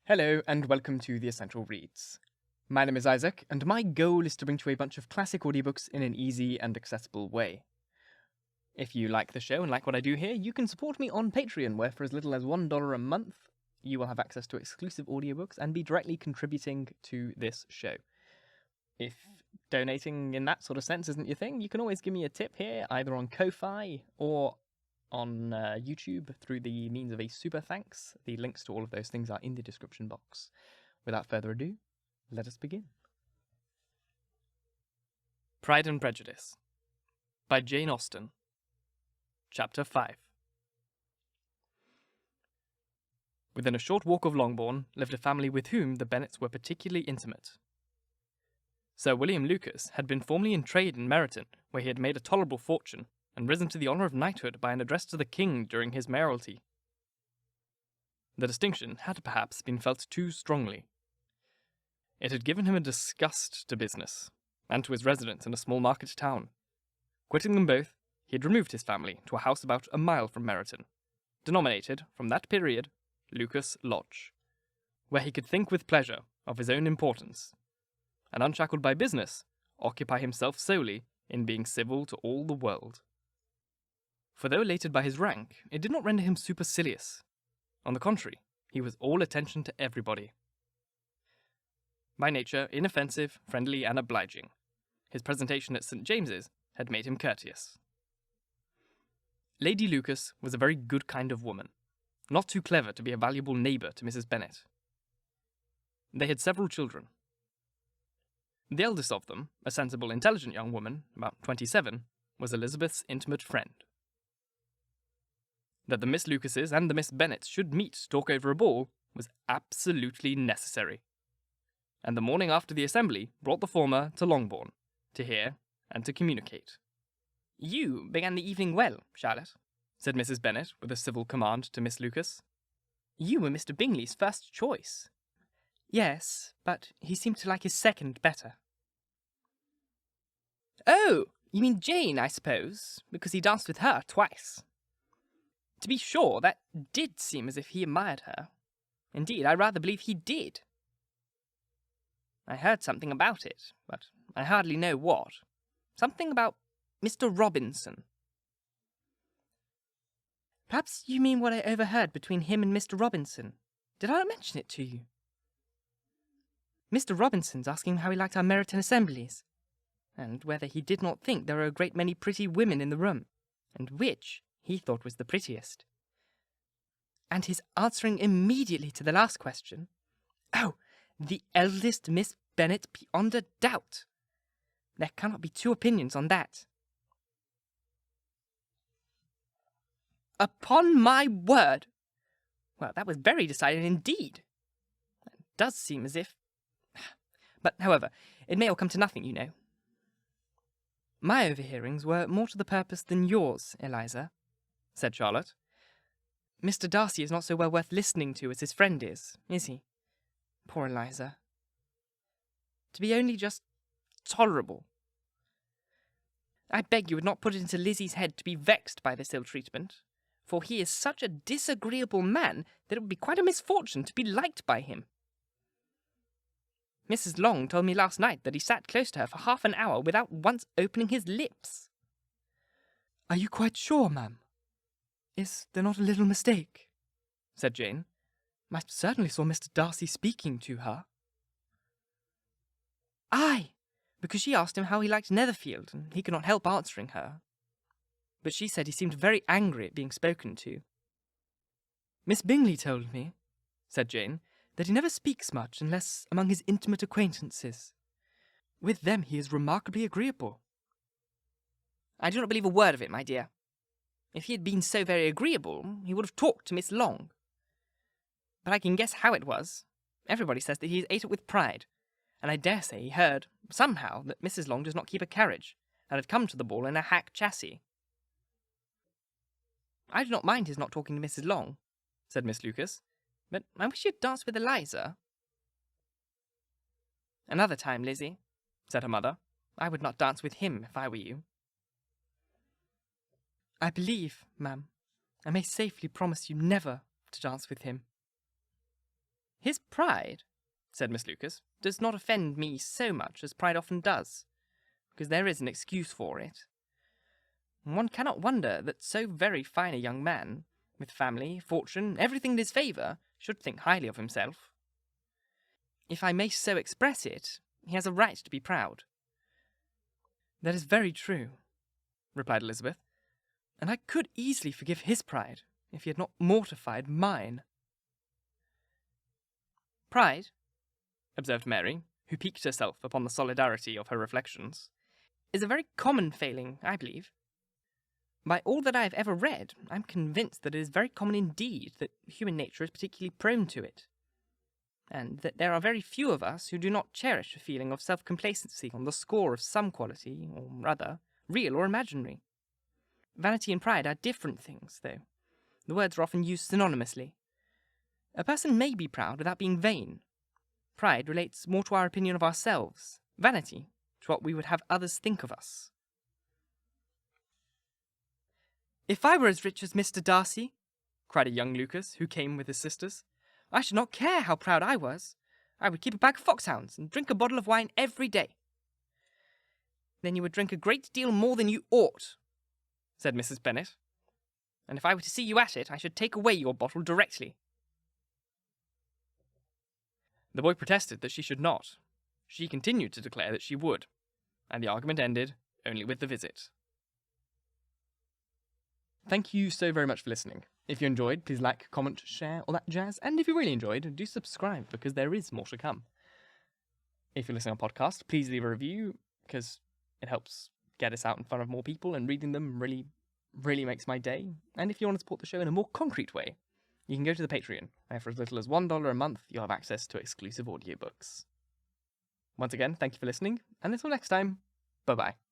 Hello and welcome to The Essential Reads. My name is Isaac, and my goal is to bring to you a bunch of classic audiobooks in an easy and accessible way. If you like the show and like what I do here, you can support me on Patreon, where for as little as $1 a month, you will have access to exclusive audiobooks and be directly contributing to this show. If donating in that sort of sense isn't your thing, you can always give me a tip here, either on Ko-Fi or on YouTube through the means of a super thanks. The links to all of those things are in the description box. Without further ado, let us begin. Pride and Prejudice by Jane Austen. Chapter 5. Within a short walk of Longbourn lived a family with whom the Bennets were particularly intimate. Sir William Lucas had been formerly in trade in Meryton, where he had made a tolerable fortune, and risen to the honour of knighthood by an address to the king during his mayoralty. The distinction had perhaps been felt too strongly. It had given him a disgust to business, and to his residence in a small market town. Quitting them both, he had removed his family to a house about a mile from Meryton, denominated, from that period, Lucas Lodge, where he could think with pleasure of his own importance, and unshackled by business, occupy himself solely in being civil to all the world. For though elated by his rank, it did not render him supercilious. On the contrary, he was all attention to everybody. By nature inoffensive, friendly, and obliging, his presentation at St. James's had made him courteous. Lady Lucas was a very good kind of woman, not too clever to be a valuable neighbour to Mrs. Bennet. They had several children. The eldest of them, a sensible, intelligent young woman, about 27, was Elizabeth's intimate friend. That the Miss Lucases and the Miss Bennets should meet to talk over a ball was absolutely necessary, and the morning after the assembly brought the former to Longbourn, to hear and to communicate. "You began the evening well, Charlotte," said Mrs. Bennet with a civil command to Miss Lucas. "You were Mr. Bingley's first choice." "Yes, but he seemed to like his second better." "Oh, you mean Jane, I suppose, because he danced with her twice." "To be sure, that did seem as if he admired her. Indeed, I rather believe he did." "I heard something about it, but I hardly know what. Something about Mr. Robinson." "Perhaps you mean what I overheard between him and Mr. Robinson. Did I not mention it to you? Mr. Robinson's asking how he liked our Meryton assemblies, and whether he did not think there were a great many pretty women in the room, and which he thought was the prettiest. And his answering immediately to the last question, 'Oh, the eldest Miss Bennet beyond a doubt. There cannot be two opinions on that.' Upon my word! Well, that was very decided indeed. It does seem as if... But, however, it may all come to nothing, you know." "My overhearings were more to the purpose than yours, Eliza," said Charlotte. "Mr. Darcy is not so well worth listening to as his friend is he? Poor Eliza. To be only just tolerable. I beg you would not put it into Lizzy's head to be vexed by this ill treatment, for he is such a disagreeable man that it would be quite a misfortune to be liked by him. Mrs. Long told me last night that he sat close to her for half an hour without once opening his lips." "Are you quite sure, ma'am? Is there not a little mistake?" said Jane. "I certainly saw Mr. Darcy speaking to her." "Aye, because she asked him how he liked Netherfield, and he could not help answering her. But she said he seemed very angry at being spoken to." "Miss Bingley told me," said Jane, "that he never speaks much unless among his intimate acquaintances. With them he is remarkably agreeable." "I do not believe a word of it, my dear. If he had been so very agreeable, he would have talked to Miss Long. But I can guess how it was. Everybody says that he ate it with pride, and I dare say he heard, somehow, that Mrs. Long does not keep a carriage, and had come to the ball in a hack chassis." "I do not mind his not talking to Mrs. Long," said Miss Lucas, "but I wish you'd dance with Eliza." "Another time, Lizzy," said her mother. "I would not dance with him if I were you." "I believe, ma'am, I may safely promise you never to dance with him." His pride, said Miss Lucas, does not offend me so much as pride often does, because there is an excuse for it. One cannot wonder that so very fine a young man, with family, fortune, everything in his favour, should think highly of himself. If I may so express it, he has a right to be proud. That is very true, replied Elizabeth, and I could easily forgive his pride if he had not mortified mine. Pride, observed Mary, who piqued herself upon the solidarity of her reflections, is a very common failing, I believe. By all that I have ever read, I am convinced that it is very common indeed that human nature is particularly prone to it, and that there are very few of us who do not cherish a feeling of self-complacency on the score of some quality, or rather, real or imaginary. Vanity and pride are different things, though. The words are often used synonymously. A person may be proud without being vain. Pride relates more to our opinion of ourselves, vanity to what we would have others think of us. If I were as rich as Mr Darcy, cried a young Lucas, who came with his sisters, I should not care how proud I was. I would keep a bag of foxhounds and drink a bottle of wine every day. Then you would drink a great deal more than you ought, said Mrs. Bennet, and if I were to see you at it, I should take away your bottle directly. The boy protested that she should not. She continued to declare that she would, and the argument ended only with the visit. Thank you so very much for listening. If you enjoyed, please like, comment, share, all that jazz, and if you really enjoyed, do subscribe, because there is more to come. If you're listening on podcast, please leave a review, because it helps get us out in front of more people, and reading them really makes my day. And if you want to support the show in a more concrete way, you can go to the Patreon, where for as little as $1 a month, you'll have access to exclusive audiobooks. Once again, thank you for listening, and until next time, bye-bye.